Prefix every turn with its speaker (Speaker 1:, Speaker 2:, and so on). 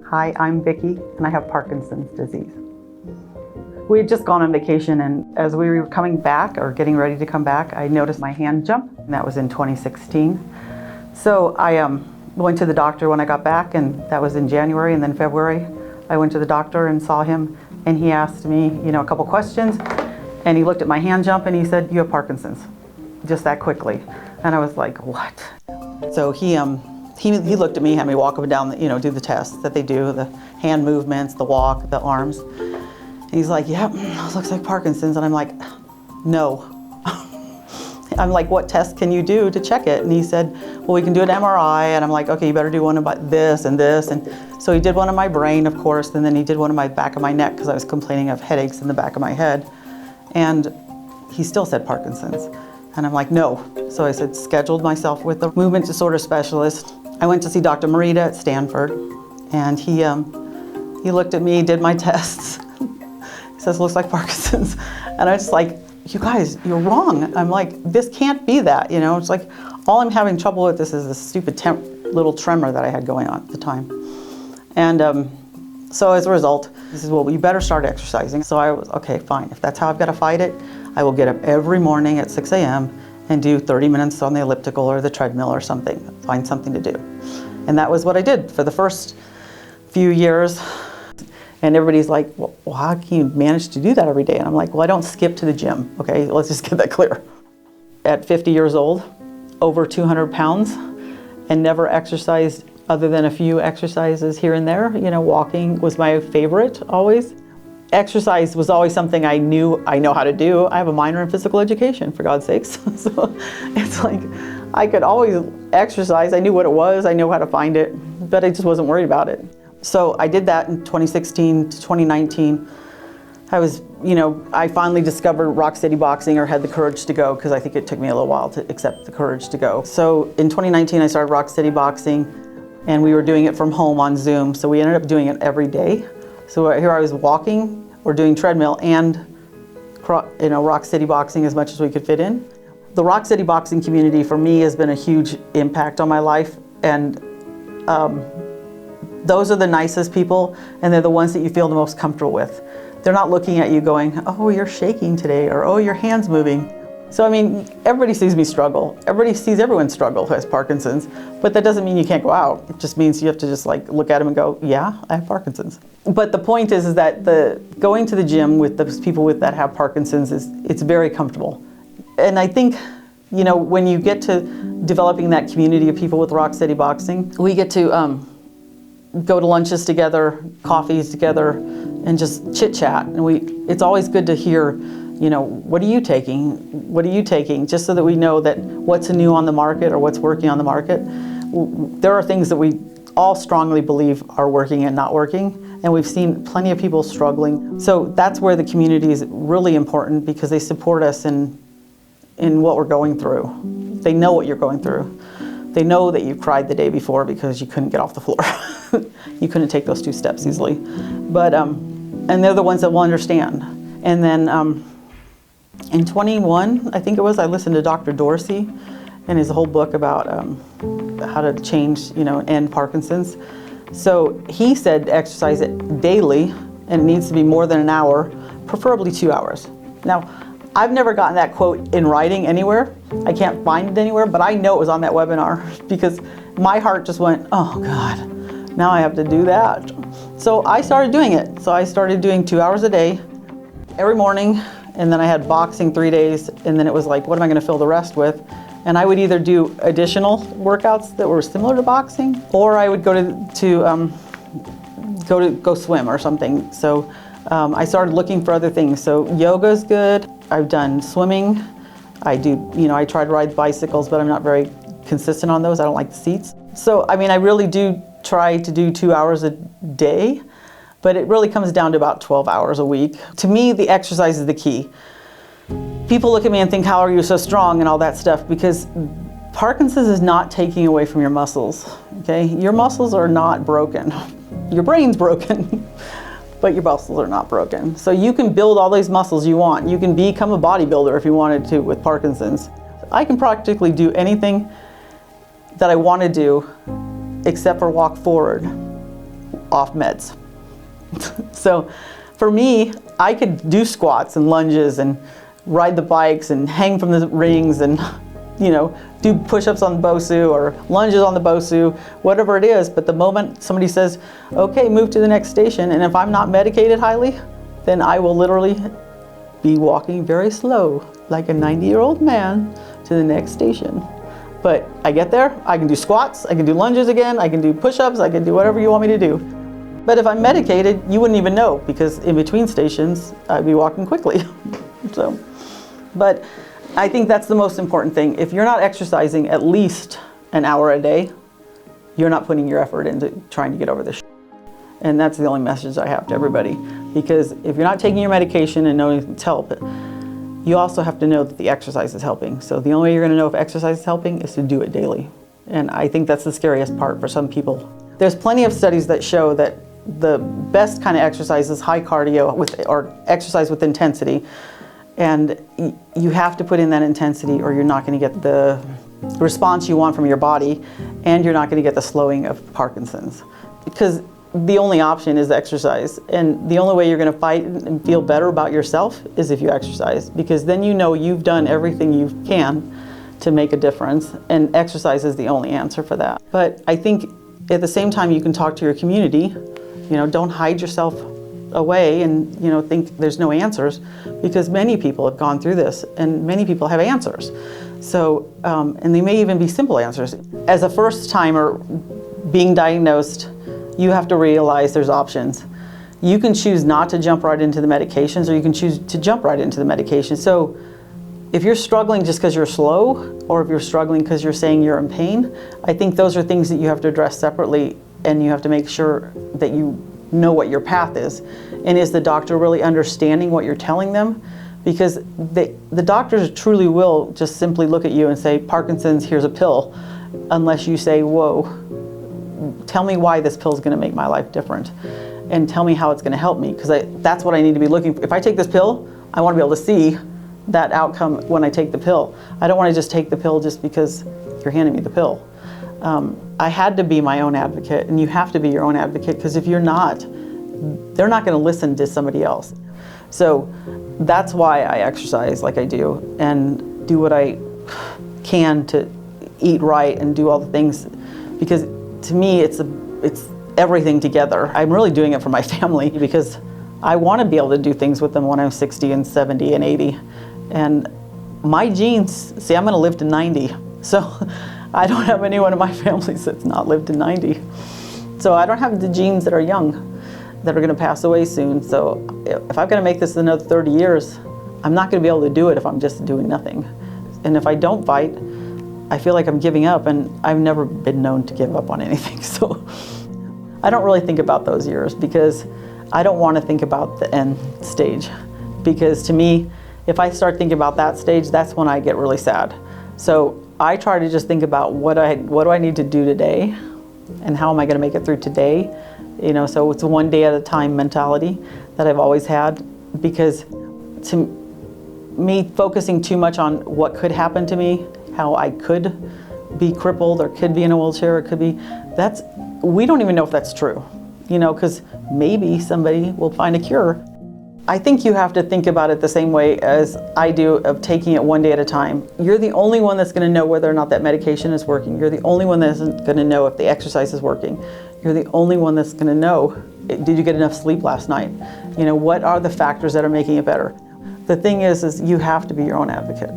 Speaker 1: Hi, I'm Vicki, and I have Parkinson's disease. We had just gone on vacation, and as we were coming back, or getting ready to come back, I noticed my hand jump, and that was in 2016. So I went to the doctor when I got back, and that was in January, and then February. I went to the doctor and saw him, and he asked me, a couple questions, and he looked at my hand jump, and he said, "You have Parkinson's," just that quickly. And I was like, what? So he looked at me, had me walk up and down, do the tests that they do, the hand movements, the walk, the arms. And he's like, "Yeah, looks like Parkinson's." And I'm like, "No." I'm like, "What test can you do to check it?" And he said, "Well, we can do an MRI." And I'm like, "Okay, you better do one about this and this." And so he did one on my brain, of course, and then he did one on my back of my neck because I was complaining of headaches in the back of my head. And he still said Parkinson's. And I'm like, "No." So I said, scheduled myself with the movement disorder specialist. I went to see Dr. Marita at Stanford, and he looked at me, did my tests. He says, "Looks like Parkinson's." And I was like, "You guys, you're wrong." I'm like, "This can't be that, It's like, all I'm having trouble with this is this stupid little tremor that I had going on at the time. And so as a result, he says, "Well, you better start exercising." So I was, okay, fine. If that's how I've got to fight it, I will get up every morning at 6 a.m. and do 30 minutes on the elliptical or the treadmill or something, find something to do. And that was what I did for the first few years. And everybody's like, "Well, how can you manage to do that every day?" And I'm like, "Well, I don't skip to the gym." Okay, let's just get that clear. At 50 years old, over 200 pounds, and never exercised other than a few exercises here and there. Walking was my favorite always. Exercise was always something I know how to do. I have a minor in physical education, for God's sakes. So it's like, I could always exercise. I knew what it was. I knew how to find it, but I just wasn't worried about it. So I did that in 2016 to 2019. I finally discovered Rock City Boxing, or had the courage to go, because I think it took me a little while to accept the courage to go. So in 2019, I started Rock City Boxing, and we were doing it from home on Zoom. So we ended up doing it every day. So here I was walking or doing treadmill and Rock City Boxing as much as we could fit in. The Rock City Boxing community for me has been a huge impact on my life, and those are the nicest people, and they're the ones that you feel the most comfortable with. They're not looking at you going, "Oh, you're shaking today," or "Oh, your hand's moving." So everybody sees me struggle. Everybody sees everyone struggle who has Parkinson's, but that doesn't mean you can't go out. It just means you have to just look at them and go, "Yeah, I have Parkinson's." But the point is that going to the gym with those people that have Parkinson's it's very comfortable. And I think, when you get to developing that community of people with Rock City Boxing, we get to go to lunches together, coffees together, and just chit chat. And it's always good to hear, what are you taking? What are you taking? Just so that we know that what's new on the market or what's working on the market. There are things that we all strongly believe are working and not working. And we've seen plenty of people struggling. So that's where the community is really important, because they support us in what we're going through. They know what you're going through. They know that you cried the day before because you couldn't get off the floor. You couldn't take those 2 steps easily. But, and they're the ones that will understand. And then in 21, I think it was, I listened to Dr. Dorsey and his whole book about how to change, end Parkinson's. So he said exercise it daily, and it needs to be more than an hour, preferably 2 hours. Now, I've never gotten that quote in writing anywhere. I can't find it anywhere, but I know it was on that webinar, because my heart just went, "Oh God, now I have to do that." So I started doing it. So I started doing 2 hours a day, every morning, and then I had boxing 3 days, and then it was like, what am I gonna fill the rest with? And I would either do additional workouts that were similar to boxing, or I would go go swim or something. So I started looking for other things. So yoga's good. I've done swimming. I try to ride bicycles, but I'm not very consistent on those. I don't like the seats. So I really do try to do 2 hours a day, but it really comes down to about 12 hours a week. To me, the exercise is the key. People look at me and think, "How are you so strong?" and all that stuff, because Parkinson's is not taking away from your muscles, okay? Your muscles are not broken. Your brain's broken, but your muscles are not broken. So you can build all these muscles you want. You can become a bodybuilder if you wanted to with Parkinson's. I can practically do anything that I want to do except for walk forward off meds. So for me, I could do squats and lunges and ride the bikes and hang from the rings and, you know, do push-ups on the BOSU or lunges on the BOSU, whatever it is. But the moment somebody says, okay, move to the next station, and if I'm not medicated highly, then I will literally be walking very slow, like a 90-year-old man, to the next station. But I get there, I can do squats, I can do lunges again, I can do push-ups, I can do whatever you want me to do. But if I'm medicated, you wouldn't even know, because in between stations, I'd be walking quickly. So, but I think that's the most important thing. If you're not exercising at least an hour a day, you're not putting your effort into trying to get over this. And that's the only message I have to everybody. Because if you're not taking your medication and knowing it's help, you also have to know that the exercise is helping. So the only way you're going to know if exercise is helping is to do it daily. And I think that's the scariest part for some people. There's plenty of studies that show that the best kind of exercise is high cardio or exercise with intensity. And you have to put in that intensity or you're not going to get the response you want from your body, and you're not going to get the slowing of Parkinson's. Because the only option is exercise. And the only way you're going to fight and feel better about yourself is if you exercise. Because then you know you've done everything you can to make a difference. And exercise is the only answer for that. But I think at the same time you can talk to your community. You know, don't hide yourself away and, you know, think there's no answers, because many people have gone through this and many people have answers. So, and they may even be simple answers. As a first timer being diagnosed, you have to realize there's options. You can choose not to jump right into the medications, or you can choose to jump right into the medication. So if you're struggling just because you're slow, or if you're struggling because you're saying you're in pain, I think those are things that you have to address separately, and you have to make sure that you know what your path is. And is the doctor really understanding what you're telling them? Because the doctors truly will just simply look at you and say, Parkinson's, here's a pill, unless you say, whoa, tell me why this pill is going to make my life different, and tell me how it's going to help me, because that's what I need to be looking for. If I take this pill, I want to be able to see that outcome when I take the pill. I don't want to just take the pill just because you're handing me the pill. I had to be my own advocate, and you have to be your own advocate, because if you're not, they're not going to listen to somebody else. So that's why I exercise like I do, and do what I can to eat right and do all the things, because to me it's everything together. I'm really doing it for my family, because I want to be able to do things with them when I'm 60 and 70 and 80. And my genes, see, I'm going to live to 90. So I don't have anyone in my family that's not lived to 90. So I don't have the genes that are young, that are going to pass away soon. So if I'm going to make this another 30 years, I'm not going to be able to do it if I'm just doing nothing. And if I don't fight, I feel like I'm giving up, and I've never been known to give up on anything. So I don't really think about those years, because I don't want to think about the end stage. Because to me, if I start thinking about that stage, that's when I get really sad. So I try to just think about what do I need to do today, and how am I going to make it through today. You know, so it's a one day at a time mentality that I've always had, because to me, focusing too much on what could happen to me, how I could be crippled or could be in a wheelchair, or could be, we don't even know if that's true, you know, because maybe somebody will find a cure. I think you have to think about it the same way as I do, of taking it one day at a time. You're the only one that's going to know whether or not that medication is working. You're the only one that's going to know if the exercise is working. You're the only one that's going to know, did you get enough sleep last night? You know, what are the factors that are making it better? The thing is you have to be your own advocate.